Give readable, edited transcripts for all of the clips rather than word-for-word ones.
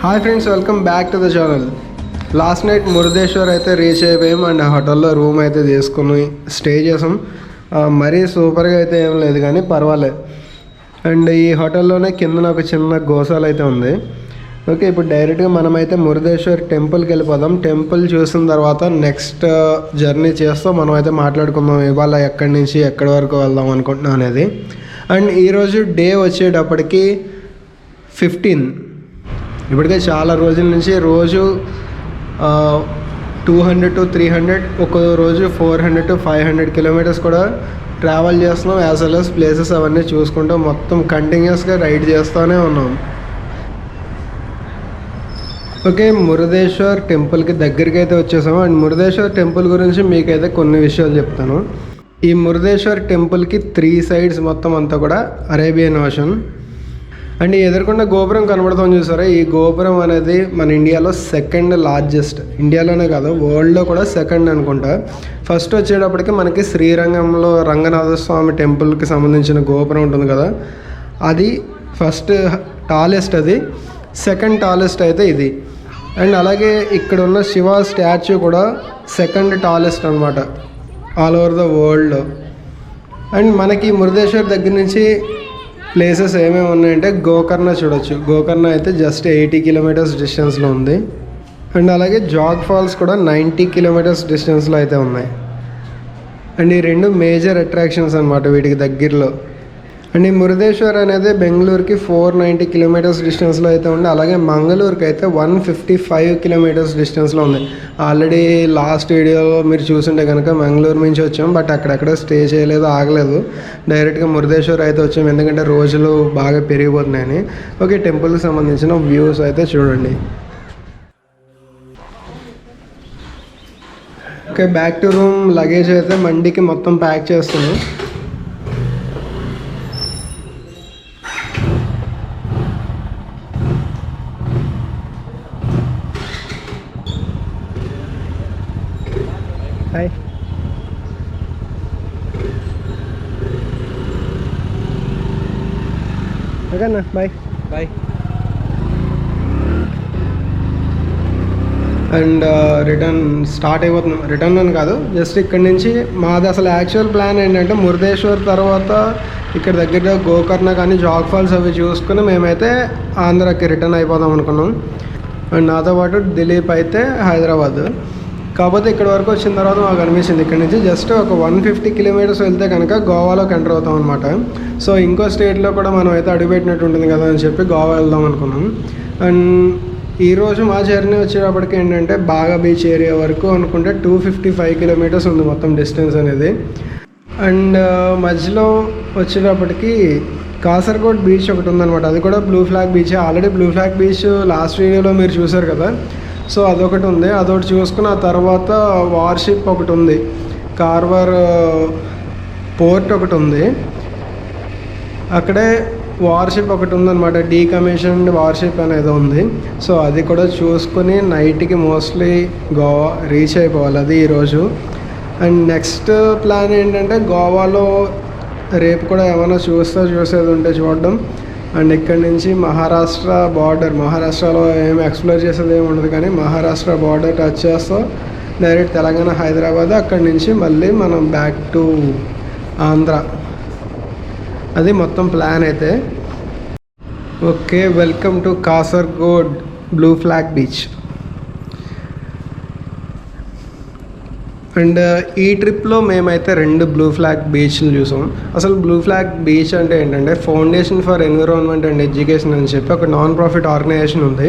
Hi friends, welcome back to the channel. Last night Murudeshwar అయితే reach అయిపోయాం and హోటల్లో room అయితే తీసుకుని స్టే చేసాం. మరీ సూపర్గా అయితే ఏం లేదు కానీ పర్వాలేదు. అండ్ ఈ హోటల్లోనే కింద ఒక చిన్న గోశాల అయితే ఉంది. ఓకే, ఇప్పుడు డైరెక్ట్గా మనమైతే మురుదేశ్వర్ టెంపుల్కి వెళ్ళిపోదాం. టెంపుల్ చూసిన తర్వాత నెక్స్ట్ జర్నీ చేస్తూ మనం అయితే మాట్లాడుకుందాం ఇవాళ ఎక్కడి నుంచి ఎక్కడి వరకు వెళ్దాం అనుకుంటున్నాం అనేది. అండ్ ఈరోజు డే వచ్చేటప్పటికి 15. ఇప్పటికే చాలా రోజుల నుంచి రోజు 200 to 300, ఒక్కో రోజు 400 to 500 కిలోమీటర్స్ కూడా ట్రావెల్ చేస్తున్నాం. యాజ్ వెల్ as ప్లేసెస్ అవన్నీ చూసుకుంటూ మొత్తం కంటిన్యూస్గా రైడ్ చేస్తూనే ఉన్నాం. ఓకే, మురుదేశ్వర్ టెంపుల్కి దగ్గరికి అయితే వచ్చేసాము. అండ్ మురుదేశ్వర్ టెంపుల్ గురించి మీకైతే కొన్ని విషయాలు చెప్తాను. ఈ మురుదేశ్వర్ టెంపుల్కి 3 sides మొత్తం అంతా కూడా అరేబియన్ ఓషన్. అండ్ ఎదుర్కొన్న గోపురం కనబడుతుంది చూసారా, ఈ గోపురం అనేది మన ఇండియాలో సెకండ్ లార్జెస్ట్. ఇండియాలోనే కాదు, వరల్డ్లో కూడా సెకండ్ అనుకుంటా. ఫస్ట్ వచ్చేటప్పటికి మనకి శ్రీరంగంలో రంగనాథ స్వామి టెంపుల్కి సంబంధించిన గోపురం ఉంటుంది కదా, అది ఫస్ట్ టాలెస్ట్, అది సెకండ్ టాలెస్ట్ అయితే ఇది. అండ్ అలాగే ఇక్కడ ఉన్న శివ స్టాచ్యూ కూడా సెకండ్ టాలెస్ట్ అనమాట all over the world. And మనకి మురుదేశ్వర్ దగ్గర నుంచి ప్లేసెస్ ఏమేమి ఉన్నాయంటే గోకర్ణ చూడొచ్చు. గోకర్ణ అయితే జస్ట్ 80 kilometers డిస్టెన్స్లో ఉంది. అండ్ అలాగే జాగ్ ఫాల్స్ కూడా 90 kilometers డిస్టెన్స్లో అయితే ఉన్నాయి. అండ్ ఈ రెండు మేజర్ అట్రాక్షన్స్ అనమాట వీటికి దగ్గరలో. అండ్ ఈ మురుదేశ్వర్ అనేది బెంగళూరుకి 490 kilometers డిస్టెన్స్లో అయితే ఉంది. అలాగే మంగళూరుకి అయితే 155 kilometers డిస్టెన్స్లో ఉంది. ఆల్రెడీ లాస్ట్ వీడియోలో మీరు చూసుంటే కనుక మంగళూరు నుంచి వచ్చాం, బట్ అక్కడెక్కడ స్టే చేయలేదు, ఆగలేదు, డైరెక్ట్గా మురుదేశ్వర్ అయితే వచ్చాం, ఎందుకంటే రోజులు బాగా పెరిగిపోతున్నాయని. ఓకే, టెంపుల్కి సంబంధించిన వ్యూస్ అయితే చూడండి. Okay, back to room. Luggage అయితే మండికి మొత్తం ప్యాక్ చేస్తున్నాం. హాయ్, ఓకేనా, bye bye. And return start అయిపోతున్నాం. రిటర్న్ అని కాదు, జస్ట్ ఇక్కడ నుంచి మాది అసలు యాక్చువల్ ప్లాన్ ఏంటంటే మురుదేశ్వర్ తర్వాత ఇక్కడ దగ్గర గోకర్ణ కానీ జాగ్ ఫాల్స్ అవి చూసుకుని మేమైతే ఆంధ్రాకి రిటర్న్ అయిపోదాం అనుకున్నాం. అండ్ నాతో పాటు దిలీప్ అయితే హైదరాబాద్. కాకపోతే ఇక్కడ వరకు వచ్చిన తర్వాత మాకు అనిపించింది ఇక్కడ నుంచి జస్ట్ ఒక 150 kilometers వెళ్తే కనుక గోవాలోకి ఎంటర్ అవుతాం అనమాట. సో ఇంకో స్టేట్లో కూడా మనం అయితే అడుగుపెట్టినట్టు ఉంటుంది కదా అని చెప్పి గోవా వెళ్దాం అనుకున్నాం. అండ్ ఈరోజు మా జర్నీ వచ్చేటప్పటికి ఏంటంటే బాగా బీచ్ ఏరియా వరకు అనుకుంటే 255 kilometers ఉంది మొత్తం డిస్టెన్స్ అనేది. అండ్ మధ్యలో వచ్చేటప్పటికి కాసర్గోడ్ బీచ్ ఒకటి ఉందన్నమాట, అది కూడా blue flag beach. Already blue flag beach last వీడియోలో మీరు చూసారు కదా, సో అదొకటి ఉంది. అదొకటి చూసుకుని ఆ తర్వాత వార్షిప్ ఒకటి ఉంది, కార్వర్ పోర్ట్ ఒకటి ఉంది, అక్కడే వార్షిప్ ఒకటి ఉందన్నమాట, డీకమిషన్డ్ వార్షిప్ అనేది ఉంది. సో అది కూడా చూసుకొని నైట్కి మోస్ట్లీ గోవా రీచ్ అయిపోవాలి, అది ఈరోజు. అండ్ నెక్స్ట్ ప్లాన్ ఏంటంటే గోవాలో రేపు కూడా ఏమైనా చూసేది ఉంటే చూడడం. అండ్ ఇక్కడ నుంచి మహారాష్ట్ర బార్డర్, మహారాష్ట్రలో ఏమి ఎక్స్ప్లోర్ చేసేది ఏమి ఉండదు కానీ మహారాష్ట్ర బార్డర్ టచ్ చేస్తాం డైరెక్ట్ తెలంగాణ హైదరాబాద్, అక్కడి నుంచి మళ్ళీ మనం బ్యాక్ టు ఆంధ్ర. అది మొత్తం ప్లాన్ అయితే. Okay, welcome to Kasaragod blue flag beach. And ఈ ట్రిప్లో మేమైతే 2 బ్లూ ఫ్లాగ్ బీచ్లు చూసాం. అసలు బ్లూ ఫ్లాగ్ బీచ్ అంటే ఏంటంటే foundation for environment and education అని చెప్పి ఒక నాన్-ప్రాఫిట్ ఆర్గనైజేషన్ ఉంది,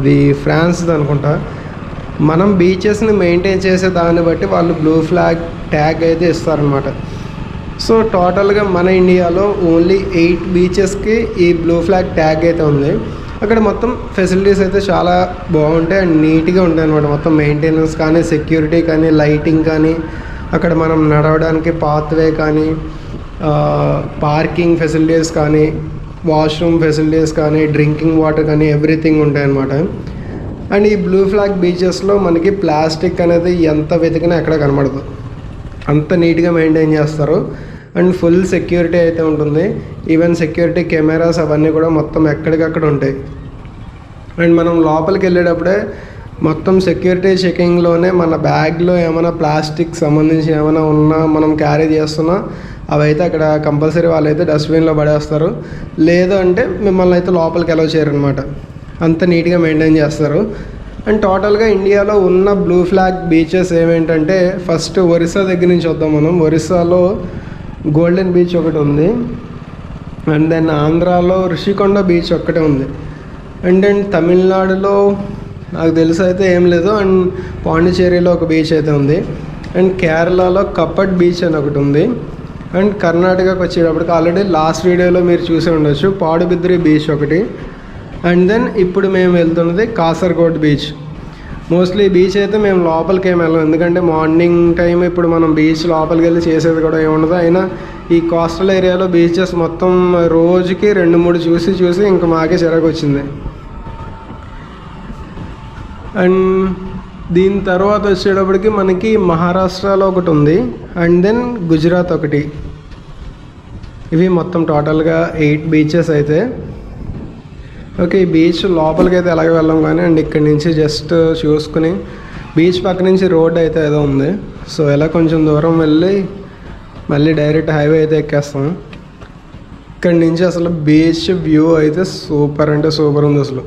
అది ఫ్రాన్స్ది అనుకుంటా. మనం బీచెస్ని మెయింటైన్ చేసే దాన్ని బట్టి వాళ్ళు బ్లూ ఫ్లాగ్ ట్యాగ్ అయితే ఇస్తారనమాట. సో టోటల్గా మన ఇండియాలో ఓన్లీ 8 బీచెస్కి ఈ బ్లూ ఫ్లాగ్ ట్యాగ్ అయితే ఉంది. అక్కడ మొత్తం ఫెసిలిటీస్ అయితే చాలా బాగుంటాయి అండ్ నీట్గా ఉంటాయి అనమాట. మొత్తం మెయింటెనెన్స్ కానీ, సెక్యూరిటీ కానీ, లైటింగ్ కానీ, అక్కడ మనం నడవడానికి పాత్వే కానీ, పార్కింగ్ ఫెసిలిటీస్ కానీ, వాష్రూమ్ ఫెసిలిటీస్ కానీ, డ్రింకింగ్ వాటర్ కానీ, ఎవ్రీథింగ్ ఉంటాయి అన్నమాట. అండ్ ఈ బ్లూ ఫ్లాగ్ బీచెస్లో మనకి ప్లాస్టిక్ అనేది ఎంత వెతికినా ఎక్కడ కనబడదు, అంత నీట్గా మెయింటైన్ చేస్తారు. అండ్ ఫుల్ సెక్యూరిటీ అయితే ఉంటుంది. ఈవెన్ సెక్యూరిటీ కెమెరాస్ అవన్నీ కూడా మొత్తం ఎక్కడికక్కడ ఉంటాయి. అండ్ మనం లోపలికి వెళ్ళేటప్పుడే మొత్తం సెక్యూరిటీ చెకింగ్లోనే మన బ్యాగ్లో ఏమైనా ప్లాస్టిక్ సంబంధించి ఏమైనా ఉన్నా మనం క్యారీ చేస్తున్నా అవైతే అక్కడ కంపల్సరీ వాళ్ళైతే డస్ట్బిన్లో పడేస్తారు. లేదు అంటే మిమ్మల్ని అయితే లోపలికి అలౌ చేయరనమాట. అంత నీట్గా మెయింటైన్ చేస్తారు. అండ్ టోటల్గా ఇండియాలో ఉన్న బ్లూ ఫ్లాగ్ బీచెస్ ఏమేంటంటే ఫస్ట్ ఒరిస్సా దగ్గర నుంచి వద్దాం మనం. ఒరిస్సాలో గోల్డెన్ బీచ్ ఒకటి ఉంది. అండ్ దెన్ ఆంధ్రాలో రిషికొండ బీచ్ ఒక్కటే ఉంది. అండ్ దెన్ తమిళనాడులో నాకు తెలిసి అయితే ఏం లేదు. అండ్ పాండిచేరిలో ఒక బీచ్ అయితే ఉంది. అండ్ కేరళలో కప్పట్ బీచ్ అని ఒకటి ఉంది. అండ్ కర్ణాటకకు వచ్చేటప్పటికి ఆల్రెడీ లాస్ట్ వీడియోలో మీరు చూసే ఉండొచ్చు పాడుబిద్రి బీచ్ ఒకటి. అండ్ దెన్ ఇప్పుడు మేము వెళ్తున్నది కాసర్గోడ్ బీచ్. మోస్ట్లీ బీచ్ అయితే మేము లోపలికి ఏమి వెళ్ళాం, ఎందుకంటే మార్నింగ్ టైం ఇప్పుడు మనం బీచ్ లోపలికి వెళ్ళి చేసేది కూడా ఏముండదు. అయినా ఈ కోస్టల్ ఏరియాలో బీచెస్ మొత్తం రోజుకి 2-3 చూసి ఇంకా మాకే చిరాకు వచ్చింది. అండ్ దీని తర్వాత వచ్చేటప్పటికి మనకి మహారాష్ట్రలో ఒకటి ఉంది. అండ్ దెన్ గుజరాత్ ఒకటి. ఇవి మొత్తం టోటల్గా 8 బీచెస్ అయితే. ఓకే, ఈ బీచ్ లోపలికి అయితే ఎలాగ వెళ్ళాం కానీ. అండ్ ఇక్కడి నుంచి జస్ట్ చూసుకుని బీచ్ పక్క నుంచి రోడ్ అయితే ఏదో ఉంది. సో ఇలా కొంచెం దూరం వెళ్ళి మళ్ళీ డైరెక్ట్ హైవే అయితే ఎక్కేస్తాం. ఇక్కడి నుంచి అసలు బీచ్ వ్యూ అయితే సూపర్ అంటే సూపర్ ఉంది. అసలు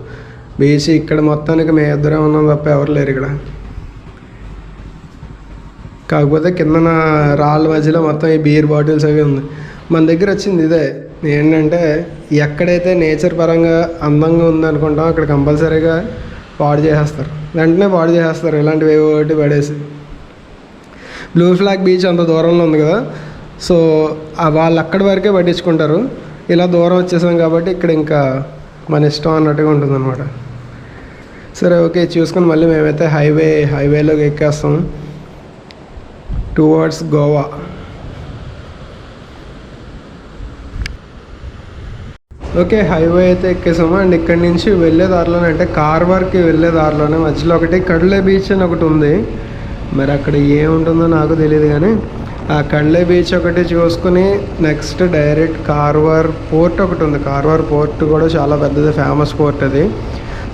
బీచ్ ఇక్కడ మొత్తానికి మేము ఇద్దరే ఉన్నాం తప్ప ఎవరు లేరు ఇక్కడ. కాకపోతే కింద రాళ్ళ మధ్యలో మొత్తం ఈ బీర్ బాటిల్స్ అవి ఉంది. మన దగ్గర వచ్చింది ఇదే ఏంటంటే ఎక్కడైతే నేచర్ పరంగా అందంగా ఉందనుకుంటాం అక్కడ కంపల్సరీగా పాడు చేసేస్తారు, వెంటనే పాడు చేసేస్తారు ఇలాంటివి ఒకటి పడేసి. బ్లూ ఫ్లాగ్ బీచ్ అంత దూరంలో ఉంది కదా, సో వాళ్ళు అక్కడి వరకే పట్టించుకుంటారు. ఇలా దూరం వచ్చేసాం కాబట్టి ఇక్కడ ఇంకా మన ఇష్టం అన్నట్టుగా ఉంటుందన్నమాట. సరే ఓకే, చూసుకొని మళ్ళీ మేమైతే హైవేలోకి ఎక్కేస్తాం టువర్డ్స్ గోవా. ఓకే, హైవే అయితే ఎక్కేసాము. అండ్ ఇక్కడి నుంచి వెళ్ళే దారిలోనే అంటే కార్వార్కి వెళ్ళే దారిలోనే మధ్యలో ఒకటి కడ్లే బీచ్ అని ఒకటి ఉంది. మరి అక్కడ ఏముంటుందో నాకు తెలియదు కానీ ఆ కడ్లే బీచ్ ఒకటి చూసుకుని నెక్స్ట్ డైరెక్ట్ కార్వార్ పోర్ట్ ఒకటి ఉంది. కార్వార్ పోర్ట్ కూడా చాలా పెద్దది, ఫేమస్ పోర్ట్ అది.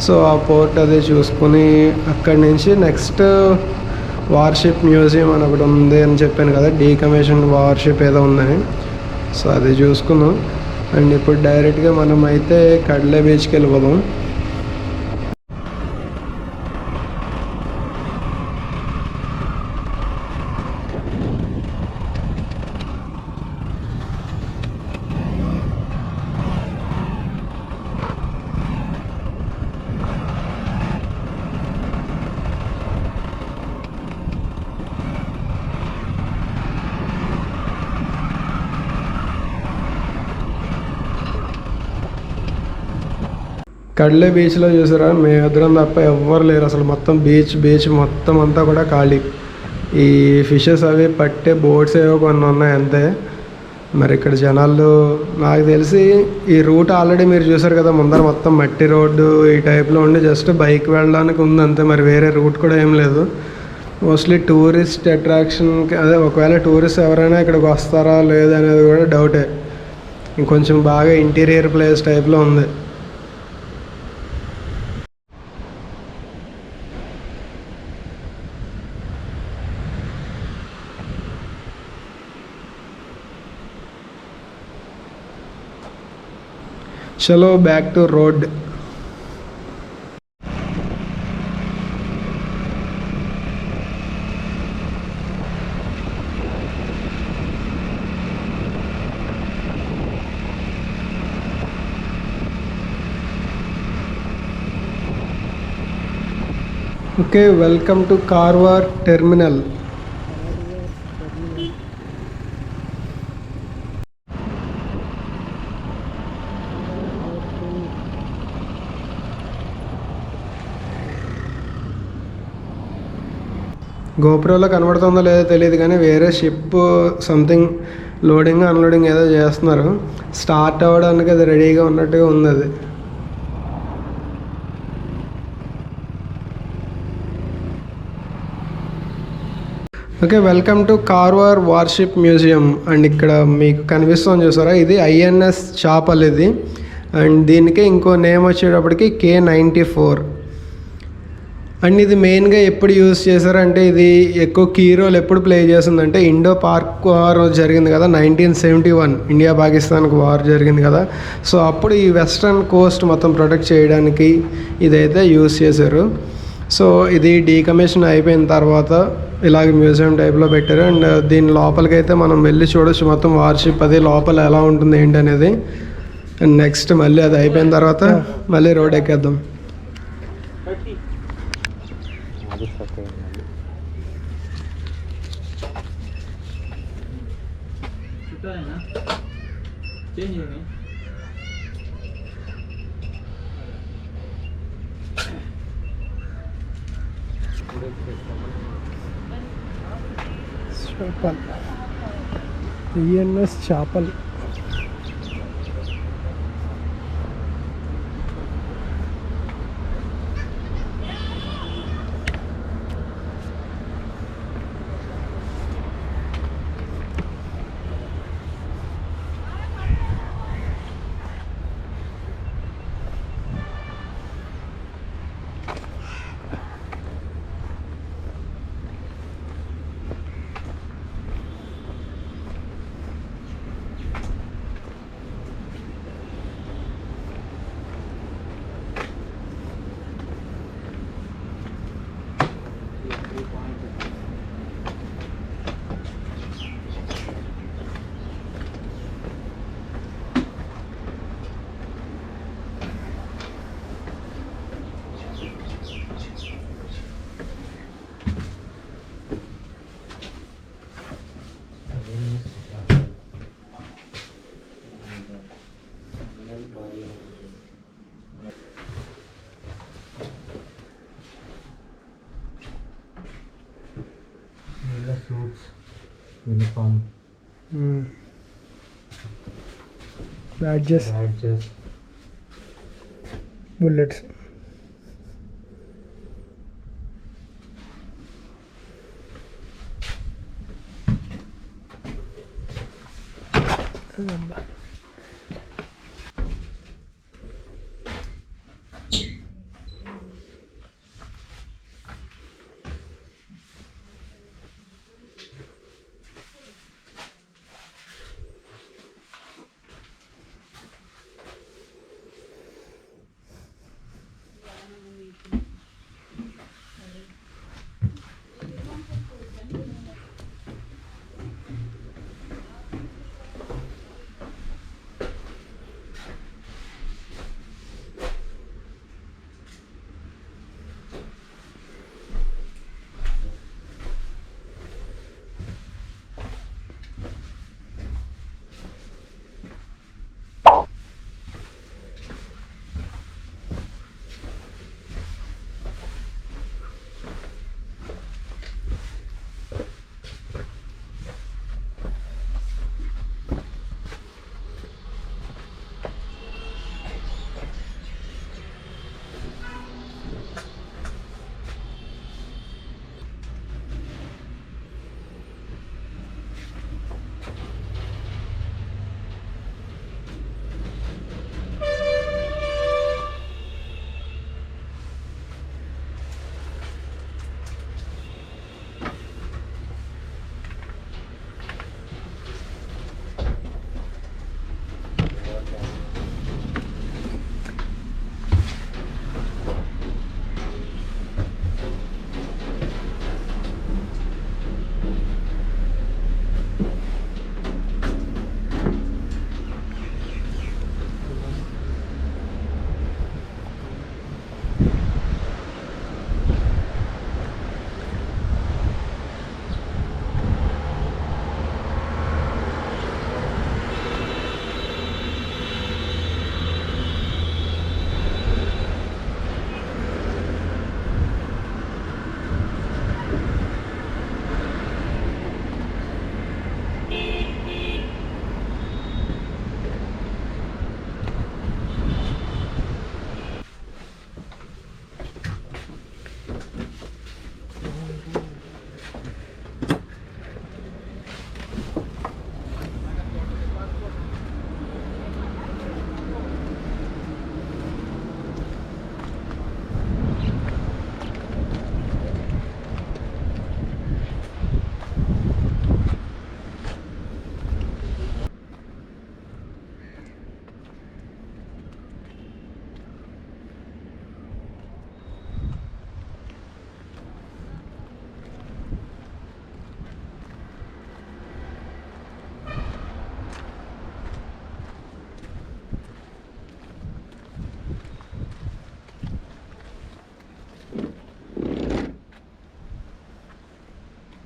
సో ఆ పోర్ట్ అది చూసుకుని అక్కడి నుంచి నెక్స్ట్ వార్షిప్ మ్యూజియం అని ఒకటి ఉంది అని చెప్పాను కదా, డీకమిషన్ వార్షిప్ ఏదో ఉందని. సో అది చూసుకున్నాం. అండ్ ఇప్పుడు డైరెక్ట్గా మనం అయితే కడ్లే బీచ్కి వెళ్ళిపోదాం. కడ్లే బీచ్లో చూసారా, మేమిద్దరం తప్ప ఎవ్వరు లేరు అసలు. మొత్తం బీచ్ మొత్తం అంతా కూడా ఖాళీ. ఈ ఫిషెస్ అవి పట్టే బోట్స్ ఏవో కొన్ని ఉన్నాయి అంతే. మరి ఇక్కడ జనాలు నాకు తెలిసి ఈ రూట్ ఆల్రెడీ మీరు చూసారు కదా, ముందర మొత్తం మట్టి రోడ్డు ఈ టైప్లో ఉండి జస్ట్ బైక్ వెళ్ళడానికి ఉంది అంతే. మరి వేరే రూట్ కూడా ఏం లేదు. మోస్ట్లీ టూరిస్ట్ అట్రాక్షన్కి అదే, ఒకవేళ టూరిస్ట్ ఎవరైనా ఇక్కడికి వస్తారా లేదనేది కూడా డౌటే. ఇంకొంచెం బాగా ఇంటీరియర్ ప్లేస్ టైప్లో ఉంది. చలో back to road. Okay, welcome to Karwar terminal. గోప్రోలో కనబడుతుందో లేదో తెలియదు కానీ వేరే షిప్ సంథింగ్ లోడింగ్ అన్లోడింగ్ ఏదో చేస్తున్నారు. స్టార్ట్ అవ్వడానికి అది రెడీగా ఉన్నట్టుగా ఉంది అది. Okay, welcome to Karwar worship museum. And ఇక్కడ మీకు కనిపిస్తుంది చూసారా, ఇది INS చాపల్. ఇది అండ్ దీనికి ఇంకో నేమ్ వచ్చేటప్పటికి K94. అండ్ ఇది మెయిన్గా ఎప్పుడు యూజ్ చేశారంటే ఇది ఎక్కువ కీ రోల్ ఎప్పుడు ప్లే చేస్తుందంటే ఇండో పాక్ వార్ జరిగింది కదా 1971, ఇండియా పాకిస్తాన్కి వార్ జరిగింది కదా. సో అప్పుడు ఈ వెస్ట్రన్ కోస్ట్ మొత్తం ప్రొటెక్ట్ చేయడానికి ఇదైతే యూజ్ చేశారు. సో ఇది డీకమిషన్ అయిపోయిన తర్వాత ఇలాగ మ్యూజియం టైప్లో పెట్టారు. అండ్ దీని లోపలికి అయితే మనం వెళ్ళి చూడొచ్చు మొత్తం వార్షిప్ అది లోపల ఎలా ఉంటుంది ఏంటి అనేది. అండ్ నెక్స్ట్ మళ్ళీ అది అయిపోయిన తర్వాత మళ్ళీ రోడ్ ఎక్కేద్దాం. చేపల్ ఈఎన్ఎస్ చేపల్. Suits, uniform, badges, bullets.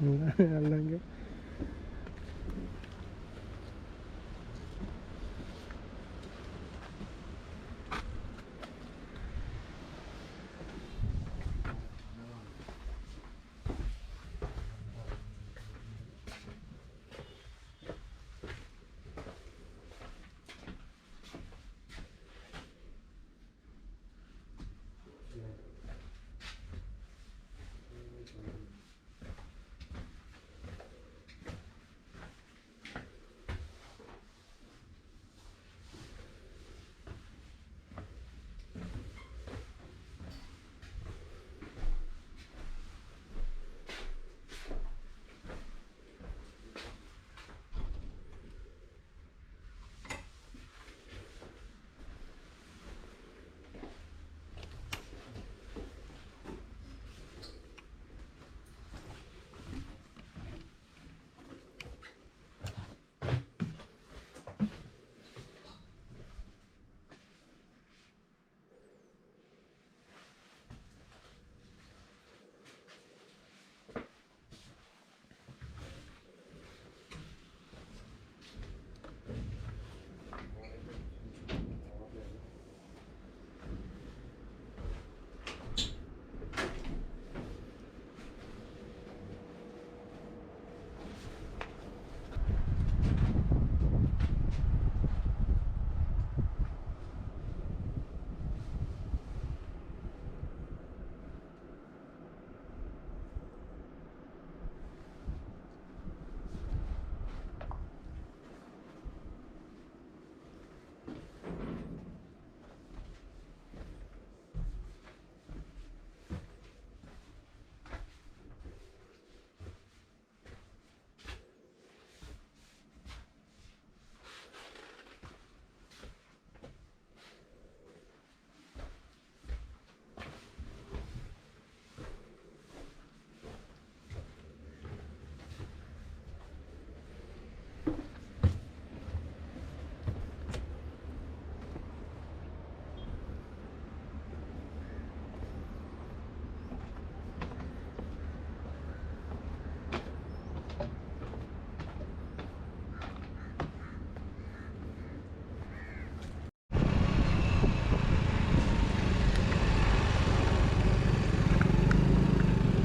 వెళ్ళడానికి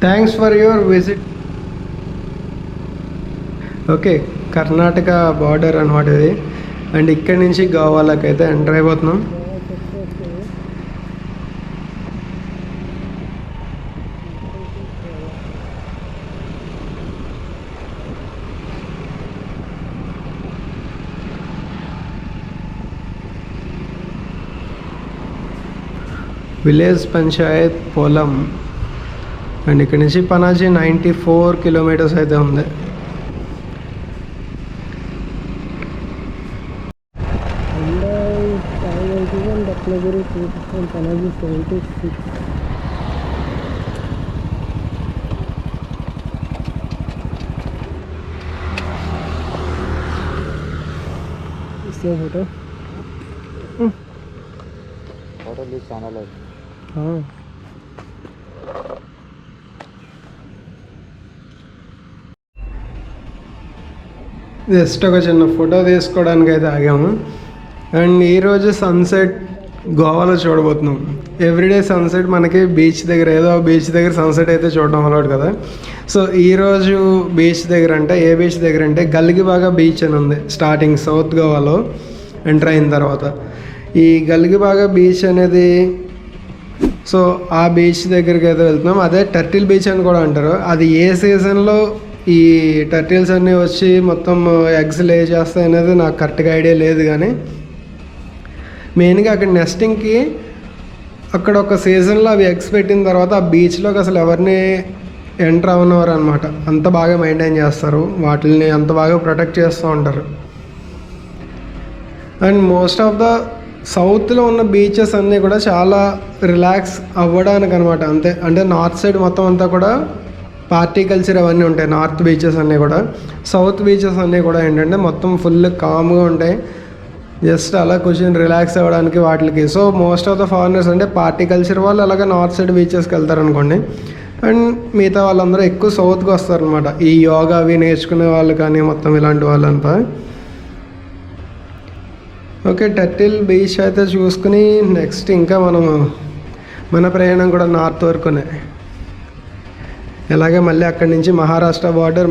thanks for your visit. Okay, Karnataka border అనమాట ఇది. అండ్ ఇక్కడి నుంచి గోవాలోకి అయితే ఎంటర్ అయిపోతున్నాం. విలేజ్ పంచాయత్ పొలం. అండ్ ఇక్కడ నుంచి పనాజీ 94 కిలోమీటర్స్ అయితే ఉంది. ఫోటో ఫోటో ఛానల్ జస్ట్ ఒక చిన్న ఫోటో తీసుకోవడానికి అయితే ఆగాము. అండ్ ఈరోజు సన్సెట్ గోవాలో చూడబోతున్నాం. ఎవ్రీడే సన్సెట్ మనకి బీచ్ దగ్గర, ఏదో బీచ్ దగ్గర సన్సెట్ అయితే చూడడం అలవాటు కదా. సో ఈరోజు బీచ్ దగ్గర అంటే ఏ బీచ్ దగ్గర అంటే గల్గిబాగా బీచ్ అని ఉంది స్టార్టింగ్ సౌత్ గోవాలో ఎంటర్ అయిన తర్వాత. ఈ గల్గిబాగా బీచ్ అనేది, సో ఆ బీచ్ దగ్గరికి అయితే వెళ్తున్నాం. అదే టర్టిల్ బీచ్ అని కూడా అంటారు. అది ఏ సీజన్లో ఈ టర్టిల్స్ అన్నీ వచ్చి మొత్తం ఎగ్స్ లే చేస్తాయి అనేది నాకు కరెక్ట్గా ఐడియా లేదు, కానీ మెయిన్గా అక్కడ నెస్టింగ్కి అక్కడ ఒక సీజన్లో అవి ఎగ్స్ పెట్టిన తర్వాత ఆ బీచ్లోకి అసలు ఎవరిని ఎంటర్ అవనవారు అనమాట. అంత బాగా మెయింటైన్ చేస్తారు, వాటిని అంత బాగా ప్రొటెక్ట్ చేస్తూ ఉంటారు. అండ్ మోస్ట్ ఆఫ్ ద సౌత్లో ఉన్న బీచెస్ అన్నీ కూడా చాలా రిలాక్స్ అవ్వడానికి అనమాట. అంతే, అంటే నార్త్ సైడ్ మొత్తం అంతా కూడా పార్టీ కల్చర్ అవన్నీ ఉంటాయి. నార్త్ బీచెస్ అన్నీ కూడా, సౌత్ బీచెస్ అన్నీ కూడా ఏంటంటే మొత్తం ఫుల్ కామ్గా ఉంటాయి. జస్ట్ అలా కూర్చొని రిలాక్స్ అవ్వడానికి వాటికి. So most of the foreigners అంటే పార్టీ కల్చర్ వాళ్ళు అలాగే నార్త్ సైడ్ బీచెస్కి వెళ్తారనుకోండి. అండ్ మిగతా వాళ్ళందరూ ఎక్కువ సౌత్కి వస్తారనమాట, ఈ యోగా అవి నేర్చుకునే వాళ్ళు కానీ మొత్తం ఇలాంటి వాళ్ళంతా. ఓకే, టర్టిల్ బీచ్ అయితే చూసుకుని నెక్స్ట్ ఇంకా మన ప్రయాణం కూడా నార్త్ వరకునే. అలాగే మళ్ళీ అక్కడి నుంచి మహారాష్ట్ర బార్డర్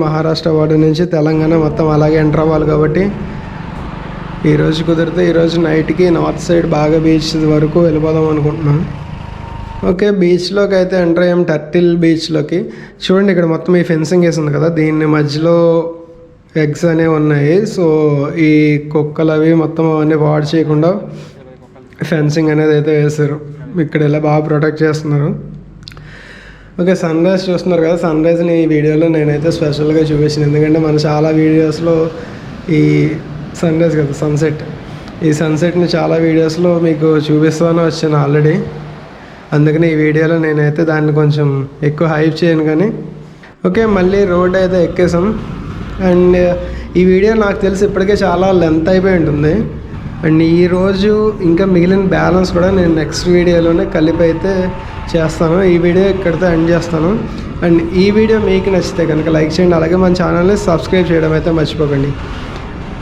నుంచి తెలంగాణ మొత్తం అలాగే ఎంటర్ అవ్వాలి కాబట్టి ఈరోజు కుదిరితే ఈరోజు నైట్కి నార్త్ సైడ్ బాగా బీచ్ వరకు వెళ్ళిపోదాం అనుకుంటున్నాం. ఓకే, బీచ్లోకి అయితే ఎంటర్ అయ్యాం, టర్టిల్ బీచ్లోకి. చూడండి ఇక్కడ మొత్తం ఈ ఫెన్సింగ్ వేసింది కదా, దీన్ని మధ్యలో ఎగ్స్ అనేవి ఉన్నాయి. సో ఈ కుక్కలు అవి మొత్తం అవన్నీ వాడు చేయకుండా ఫెన్సింగ్ అనేది అయితే వేశారు. ఇక్కడ ఇలా బాగా ప్రొటెక్ట్ చేస్తున్నారు. ఓకే, సన్ రైజ్ చూస్తున్నారు కదా, సన్ రైజ్ని ఈ వీడియోలో నేనైతే స్పెషల్గా చూపించాను. ఎందుకంటే మన చాలా వీడియోస్లో ఈ సన్ రైజ్ కదా సన్సెట్, ఈ సన్సెట్ని చాలా వీడియోస్లో మీకు చూపిస్తూనే వచ్చాను ఆల్రెడీ. అందుకని ఈ వీడియోలో నేనైతే దాన్ని కొంచెం ఎక్కువ హైప్ చేయను కానీ. ఓకే, మళ్ళీ రోడ్ అయితే ఎక్కేసాం. అండ్ ఈ వీడియో నాకు తెలిసి ఇప్పటికే చాలా లెంత్ అయిపోయి ఉంటుంది. అండ్ ఈరోజు ఇంకా మిగిలిన బ్యాలెన్స్ కూడా నేను నెక్స్ట్ వీడియోలోనే కలిపి అయితే చేస్తాను. ఈ వీడియో ఇక్కడితో ఎండ్ చేస్తాను. అండ్ ఈ వీడియో మీకు నచ్చితే కనుక లైక్ చేయండి, అలాగే మన ఛానల్ని సబ్స్క్రైబ్ చేయడం అయితే మర్చిపోకండి.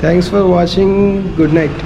Thanks for watching. Good night.